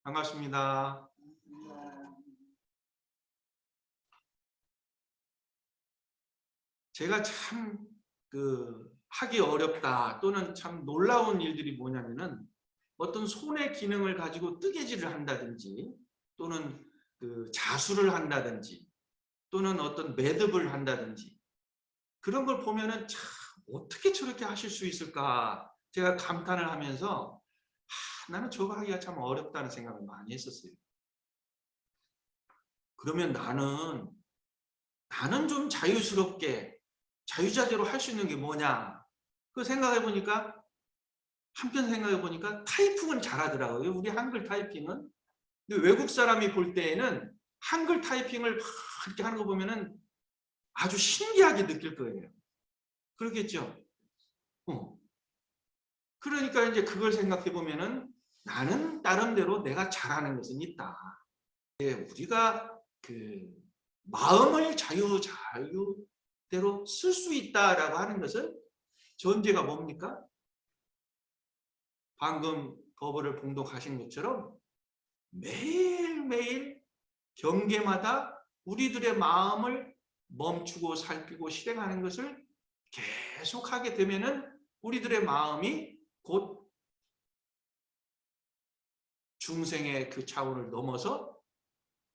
반갑습니다. 제가 참 하기 어렵다 또는 참 놀라운 일들이 뭐냐면은 어떤 손의 기능을 가지고 뜨개질을 한다든지 또는 자수를 한다든지 또는 어떤 매듭을 한다든지 그런 걸 보면은 참 어떻게 저렇게 하실 수 있을까 제가 감탄을 하면서 나는 저거 하기가 참 어렵다는 생각을 많이 했었어요. 그러면 나는 좀 자유스럽게 자유자재로 할 수 있는 게 뭐냐? 그 생각해 보니까 한편 생각해 보니까 타이핑은 잘하더라고요. 우리 한글 타이핑은. 근데 외국 사람이 볼 때에는 한글 타이핑을 막 이렇게 하는 거 보면은 아주 신기하게 느낄 거예요. 그렇겠죠? 그러니까 이제 그걸 생각해 보면은 나는 나름대로 내가 잘하는 것은 있다. 우리가 마음을 자유대로 쓸 수 있다라고 하는 것은 전제가 뭡니까? 방금 법어를 봉독하신 것처럼 매일매일 경계마다 우리들의 마음을 멈추고 살피고 실행하는 것을 계속하게 되면은 우리들의 마음이 곧 중생의 그 차원을 넘어서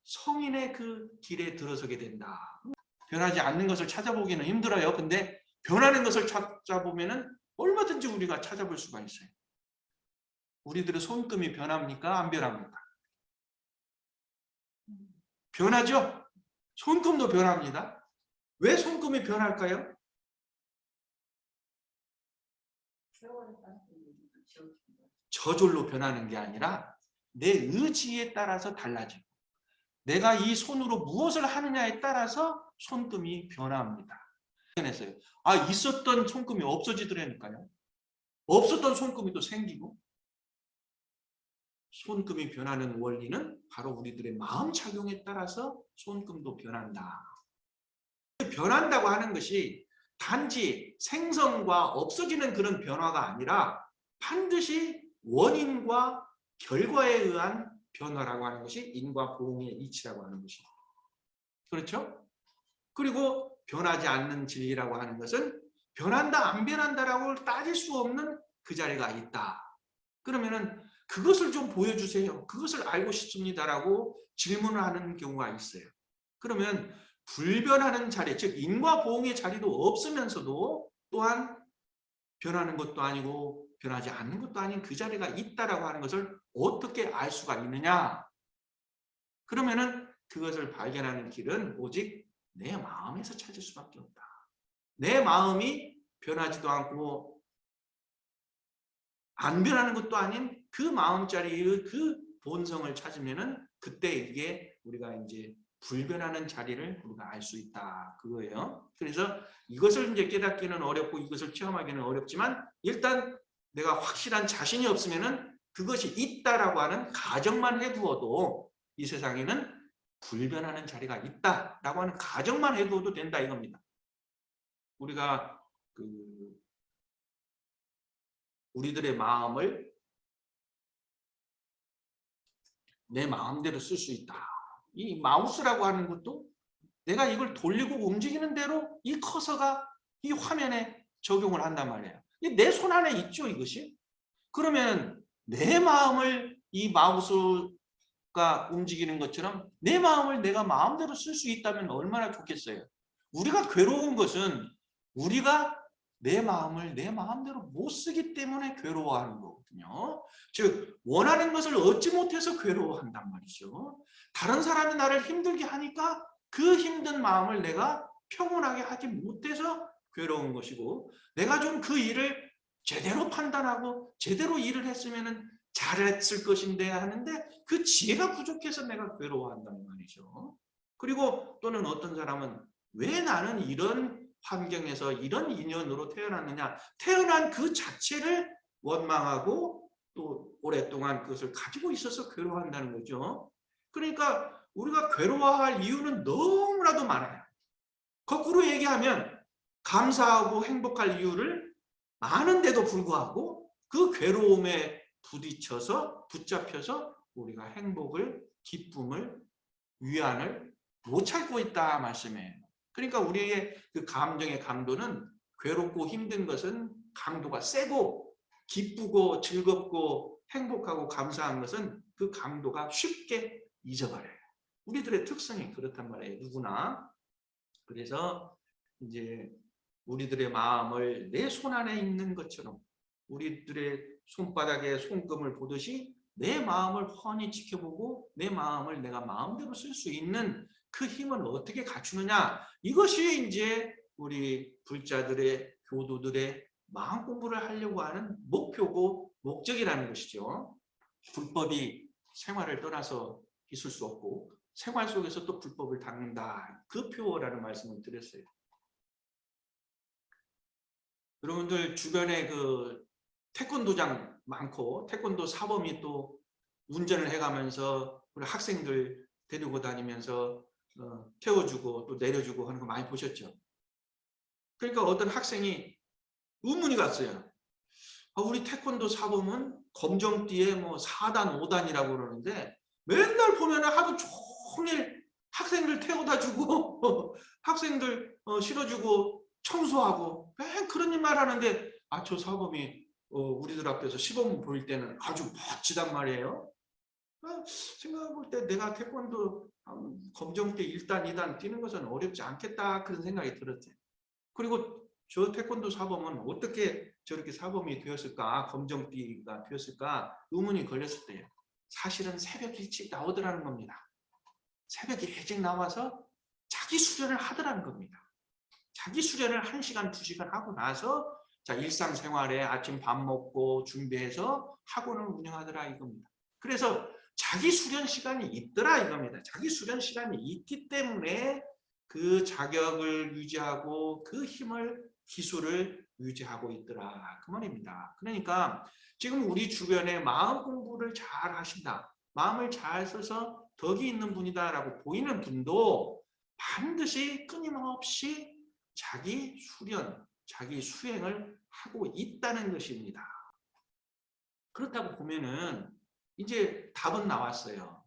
성인의 그 길에 들어서게 된다. 변하지 않는 것을 찾아보기는 힘들어요. 근데 변하는 것을 찾아보면은 얼마든지 우리가 찾아볼 수가 있어요. 우리들의 손금이 변합니까? 안 변합니까? 변하죠? 손금도 변합니다. 왜 손금이 변할까요? 저절로 변하는 게 아니라 내 의지에 따라서 달라지고 내가 이 손으로 무엇을 하느냐에 따라서 손금이 변합니다. 있었던 손금이 없어지더라니까요. 없었던 손금이 또 생기고 손금이 변하는 원리는 바로 우리들의 마음 작용에 따라서 손금도 변한다. 변한다고 하는 것이 단지 생성과 없어지는 그런 변화가 아니라 반드시 원인과 결과에 의한 변화라고 하는 것이 인과 보응의 이치라고 하는 것입니다. 그렇죠? 그리고 변하지 않는 진리라고 하는 것은 변한다 안 변한다라고 따질 수 없는 그 자리가 있다. 그러면은 그것을 좀 보여주세요. 그것을 알고 싶습니다라고 질문을 하는 경우가 있어요. 그러면 불변하는 자리, 즉 인과 보응의 자리도 없으면서도 또한 변하는 것도 아니고 변하지 않는 것도 아닌 그 자리가 있다라고 하는 것을 어떻게 알 수가 있느냐? 그러면은 그것을 발견하는 길은 오직 내 마음에서 찾을 수밖에 없다. 내 마음이 변하지도 않고 안 변하는 것도 아닌 그 마음자리의 그 본성을 찾으면은 그때 이게 우리가 이제 불변하는 자리를 우리가 알 수 있다. 그거예요. 그래서 이것을 이제 깨닫기는 어렵고 이것을 체험하기는 어렵지만 일단 내가 확실한 자신이 없으면은 그것이 있다라고 하는 가정만 해두어도 이 세상에는 불변하는 자리가 있다라고 하는 가정만 해두어도 된다 이겁니다. 우리가 우리들의 마음을 내 마음대로 쓸 수 있다. 이 마우스라고 하는 것도 내가 이걸 돌리고 움직이는 대로 이 커서가 이 화면에 적용을 한단 말이에요. 내 손 안에 있죠, 이것이. 그러면 내 마음을 이 마우스가 움직이는 것처럼 내 마음을 내가 마음대로 쓸 수 있다면 얼마나 좋겠어요. 우리가 괴로운 것은 우리가 내 마음을 내 마음대로 못 쓰기 때문에 괴로워하는 거거든요. 즉 원하는 것을 얻지 못해서 괴로워한단 말이죠. 다른 사람이 나를 힘들게 하니까 그 힘든 마음을 내가 평온하게 하지 못해서 괴로운 것이고 내가 좀 그 일을 제대로 판단하고 제대로 일을 했으면 잘했을 것인데 하는데 그 지혜가 부족해서 내가 괴로워한단 말이죠. 그리고 또는 어떤 사람은 왜 나는 이런 환경에서 이런 인연으로 태어났느냐. 태어난 그 자체를 원망하고 또 오랫동안 그것을 가지고 있어서 괴로워한다는 거죠. 그러니까 우리가 괴로워할 이유는 너무나도 많아요. 거꾸로 얘기하면 감사하고 행복할 이유를 많은데도 불구하고 그 괴로움에 부딪혀서 붙잡혀서 우리가 행복을, 기쁨을, 위안을 못 찾고 있다 말씀이에요. 그러니까 우리의 그 감정의 강도는 괴롭고 힘든 것은 강도가 세고 기쁘고 즐겁고 행복하고 감사한 것은 그 강도가 쉽게 잊어버려요. 우리들의 특성이 그렇단 말이에요. 누구나. 그래서 이제 우리들의 마음을 내 손 안에 있는 것처럼 우리들의 손바닥에 손금을 보듯이 내 마음을 훤히 지켜보고 내 마음을 내가 마음대로 쓸 수 있는 그 힘을 어떻게 갖추느냐. 이것이 이제 우리 불자들의 교도들의 마음 공부를 하려고 하는 목표고 목적이라는 것이죠. 불법이 생활을 떠나서 있을 수 없고 생활 속에서 또 불법을 닦는다. 그 표라는 말씀을 드렸어요. 여러분들 주변에 그 태권도장 많고 태권도 사범이 또 운전을 해가면서 우리 학생들 데리고 다니면서 태워주고 또 내려주고 하는 거 많이 보셨죠? 그러니까 어떤 학생이 의문이 갔어요. 우리 태권도 사범은 검정띠에 뭐 4단, 5단이라고 그러는데 맨날 보면 하루 종일 학생들 태워다 주고 학생들 실어주고 청소하고 그런 일만 하는데 저 사범이 우리들 앞에서 시범 보일 때는 아주 멋지단 말이에요. 생각해 볼 때 내가 태권도 검정띠 1단, 2단 뛰는 것은 어렵지 않겠다 그런 생각이 들었어요. 그리고 저 태권도 사범은 어떻게 저렇게 사범이 되었을까, 검정띠가 되었을까 의문이 걸렸을 때요. 사실은 새벽 일찍 나오더라는 겁니다. 새벽 일찍 나와서 자기 수련을 하더라는 겁니다. 자기 수련을 1시간, 2시간 하고 나서 자 일상생활에 아침 밥 먹고 준비해서 학원을 운영하더라 이겁니다. 그래서 자기 수련 시간이 있더라 이겁니다. 자기 수련 시간이 있기 때문에 그 자격을 유지하고 그 힘을 기술을 유지하고 있더라 그 말입니다. 그러니까 지금 우리 주변에 마음 공부를 잘 하신다, 마음을 잘 써서 덕이 있는 분이다라고 보이는 분도 반드시 끊임없이 자기 수련, 자기 수행을 하고 있다는 것입니다. 그렇다고 보면은 이제 답은 나왔어요.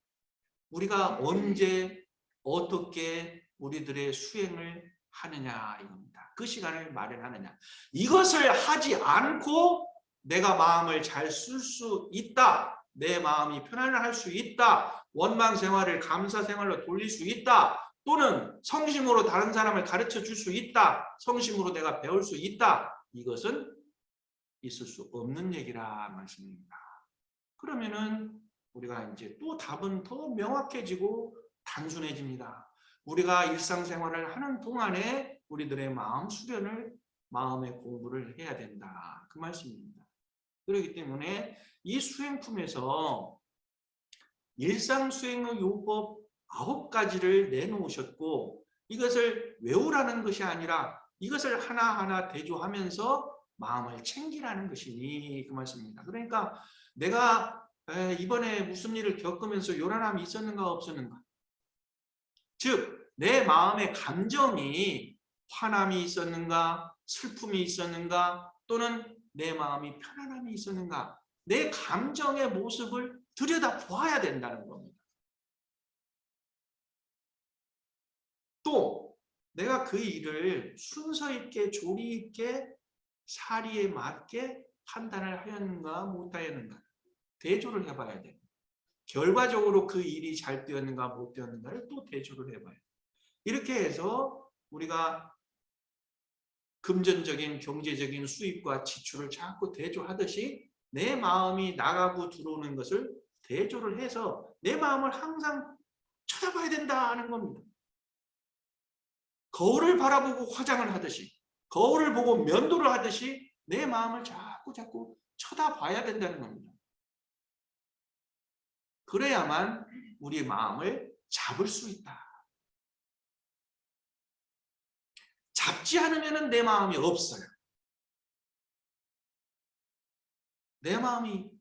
우리가 언제 어떻게 우리들의 수행을 하느냐 이겁니다. 그 시간을 마련하느냐. 이것을 하지 않고 내가 마음을 잘 쓸 수 있다. 내 마음이 편안을 할 수 있다. 원망 생활을 감사 생활로 돌릴 수 있다. 또는 성심으로 다른 사람을 가르쳐 줄 수 있다. 성심으로 내가 배울 수 있다. 이것은 있을 수 없는 얘기라 말씀입니다. 그러면은 우리가 이제 또 답은 더 명확해지고 단순해집니다. 우리가 일상생활을 하는 동안에 우리들의 마음 수련을, 마음의 공부를 해야 된다. 그 말씀입니다. 그렇기 때문에 이 수행품에서 일상수행의 요법 9가지를 내놓으셨고 이것을 외우라는 것이 아니라 이것을 하나하나 대조하면서 마음을 챙기라는 것이니 그 말씀입니다. 그러니까 내가 이번에 무슨 일을 겪으면서 요란함이 있었는가 없었는가, 즉 내 마음의 감정이 화남이 있었는가 슬픔이 있었는가 또는 내 마음이 편안함이 있었는가, 내 감정의 모습을 들여다보아야 된다는 겁니다. 또 내가 그 일을 순서 있게 조리 있게 사리에 맞게 판단을 하였는가 못하였는가 대조를 해봐야 돼요. 결과적으로 그 일이 잘 되었는가 못 되었는가를 또 대조를 해봐야 돼요. 이렇게 해서 우리가 금전적인 경제적인 수입과 지출을 자꾸 대조하듯이 내 마음이 나가고 들어오는 것을 대조를 해서 내 마음을 항상 쳐다봐야 된다는 겁니다. 거울을 바라보고 화장을 하듯이, 거울을 보고 면도를 하듯이 내 마음을 자꾸 쳐다봐야 된다는 겁니다. 그래야만 우리의 마음을 잡을 수 있다. 잡지 않으면 내 마음이 없어요. 내 마음이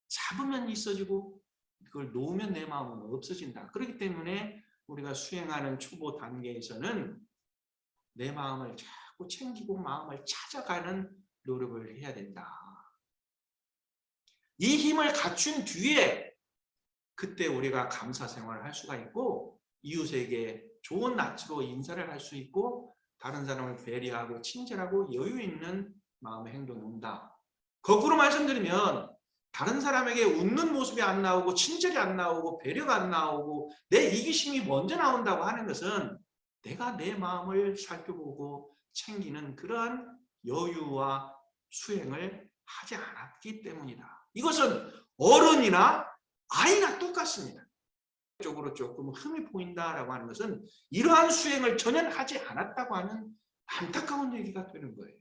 잡으면 있어지고 그걸 놓으면 내 마음은 없어진다. 그렇기 때문에 우리가 수행하는 초보 단계에서는 내 마음을 자꾸 챙기고 마음을 찾아가는 노력을 해야 된다. 이 힘을 갖춘 뒤에 그때 우리가 감사 생활을 할 수가 있고 이웃에게 좋은 낯으로 인사를 할 수 있고 다른 사람을 배려하고 친절하고 여유 있는 마음의 행동이 온다. 거꾸로 말씀드리면 다른 사람에게 웃는 모습이 안 나오고 친절이 안 나오고 배려가 안 나오고 내 이기심이 먼저 나온다고 하는 것은 내가 내 마음을 살펴보고 챙기는 그러한 여유와 수행을 하지 않았기 때문이다. 이것은 어른이나 아이나 똑같습니다. 쪽으로 조금 흠이 보인다라고 하는 것은 이러한 수행을 전혀 하지 않았다고 하는 안타까운 얘기가 되는 거예요.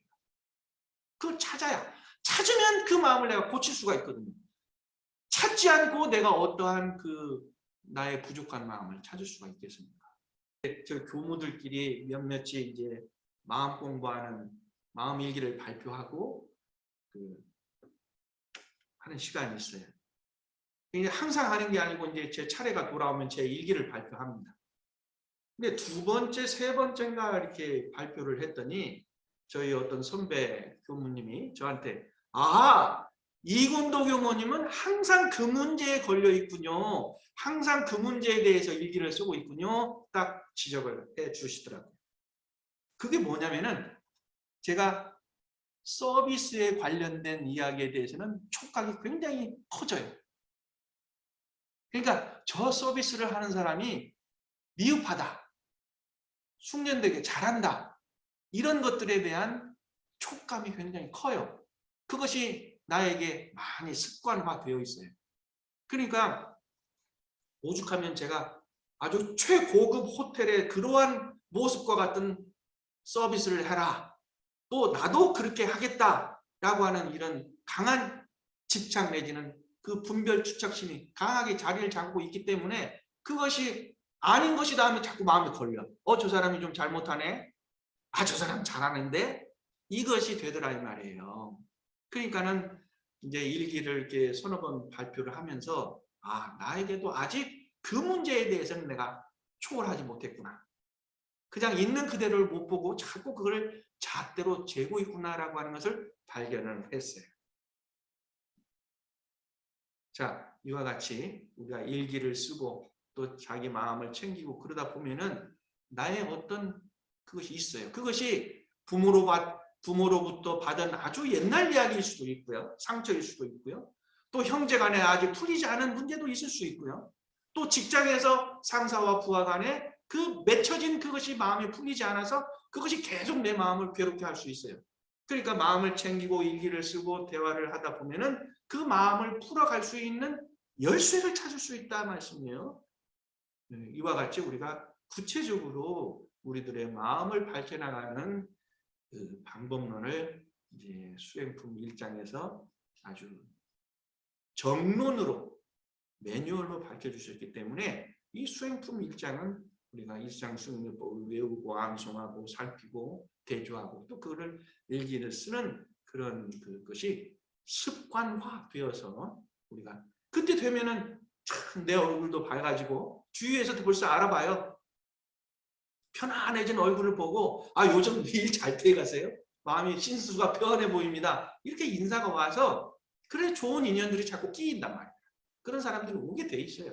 그걸 찾으면 그 마음을 내가 고칠 수가 있거든요. 찾지 않고 내가 어떠한 그 나의 부족한 마음을 찾을 수가 있겠습니까? 저 교무들끼리 몇몇이 이제 마음 공부하는 마음 일기를 발표하고 하는 시간이 있어요. 이제 항상 하는 게 아니고 이제 제 차례가 돌아오면 제 일기를 발표합니다. 근데 두 번째, 세 번째인가 이렇게 발표를 했더니 저희 어떤 선배 교무님이 저한테 이군도 교무님은 항상 그 문제에 걸려 있군요. 항상 그 문제에 대해서 일기를 쓰고 있군요. 딱 지적을 해 주시더라고요. 그게 뭐냐면은 제가 서비스에 관련된 이야기에 대해서는 촉각이 굉장히 커져요. 그러니까 저 서비스를 하는 사람이 미흡하다, 숙련되게 잘한다, 이런 것들에 대한 촉감이 굉장히 커요. 그것이 나에게 많이 습관화되어 있어요. 그러니까 오죽하면 제가 아주 최고급 호텔의 그러한 모습과 같은 서비스를 해라, 또 나도 그렇게 하겠다라고 하는 이런 강한 집착 내지는 그 분별 추측심이 강하게 자리를 잡고 있기 때문에 그것이 아닌 것이다 하면 자꾸 마음에 걸려. 저 사람이 좀 잘못하네. 저 사람 잘하는데 이것이 되더라 이 말이에요. 그러니까는 이제 일기를 이렇게 서너 번 발표를 하면서 나에게도 아직 그 문제에 대해서는 내가 초월하지 못했구나. 그냥 있는 그대로를 못 보고 자꾸 그걸 잣대로 재고 있구나라고 하는 것을 발견을 했어요. 자, 이와 같이 우리가 일기를 쓰고 또 자기 마음을 챙기고 그러다 보면은 나의 어떤 그것이 있어요. 그것이 부모로부터 받은 아주 옛날 이야기일 수도 있고요. 상처일 수도 있고요. 또 형제 간에 아직 풀리지 않은 문제도 있을 수 있고요. 또 직장에서 상사와 부하 간에 그 맺혀진 그것이 마음에 풀리지 않아서 그것이 계속 내 마음을 괴롭게 할 수 있어요. 그러니까 마음을 챙기고 일기를 쓰고 대화를 하다 보면은 그 마음을 풀어갈 수 있는 열쇠를 찾을 수 있다 말씀이에요. 이와 같이 우리가 구체적으로 우리들의 마음을 밝혀나가는 그 방법론을 이제 수행품 1장에서 아주 정론으로 매뉴얼로 밝혀주셨기 때문에 이 수행품 1장은 우리가 일상수행요법을 외우고 암송하고 살피고 대조하고 또 그거를 일기를 쓰는 그런 그것이 습관화되어서 우리가 그때 되면은 참 내 얼굴도 밝아지고 주위에서도 벌써 알아봐요. 편안해진 얼굴을 보고 요즘 일 잘 돼 가세요? 마음이 신수가 편해 보입니다. 이렇게 인사가 와서 그래 좋은 인연들이 자꾸 끼인단 말이에요. 그런 사람들이 오게 돼 있어요.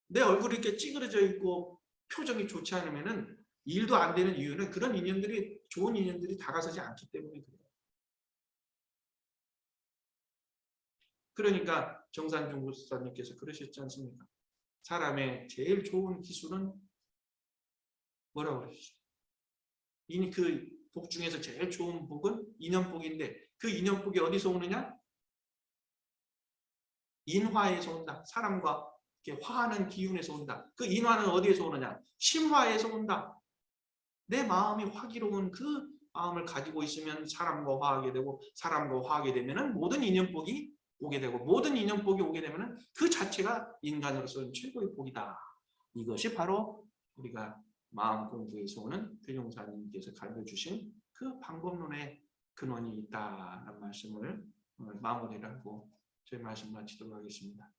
내 얼굴이 이렇게 찌그러져 있고 표정이 좋지 않으면은 일도 안 되는 이유는 그런 인연들이 좋은 인연들이 다가서지 않기 때문에 그래요. 그러니까 정산중 부사님께서 그러셨지 않습니까? 사람의 제일 좋은 기술은 뭐라고 그러시죠? 그 복 중에서 제일 좋은 복은 인연복인데 그 인연복이 어디서 오느냐? 인화에서 온다. 사람과 이렇게 화하는 기운에서 온다. 그 인화는 어디에서 오느냐? 심화에서 온다. 내 마음이 화기로운 그 마음을 가지고 있으면 사람과 화하게 되고 사람과 화하게 되면 모든 인연복이 오게 되고 모든 인연복이 오게 되면 그 자체가 인간으로서는 최고의 복이다. 이것이 바로 우리가 마음 공부에서 오는 교종사님께서 가르쳐주신 그 방법론의 근원이 있다는 말씀을 마무리를 하고 저희 말씀 마치도록 하겠습니다.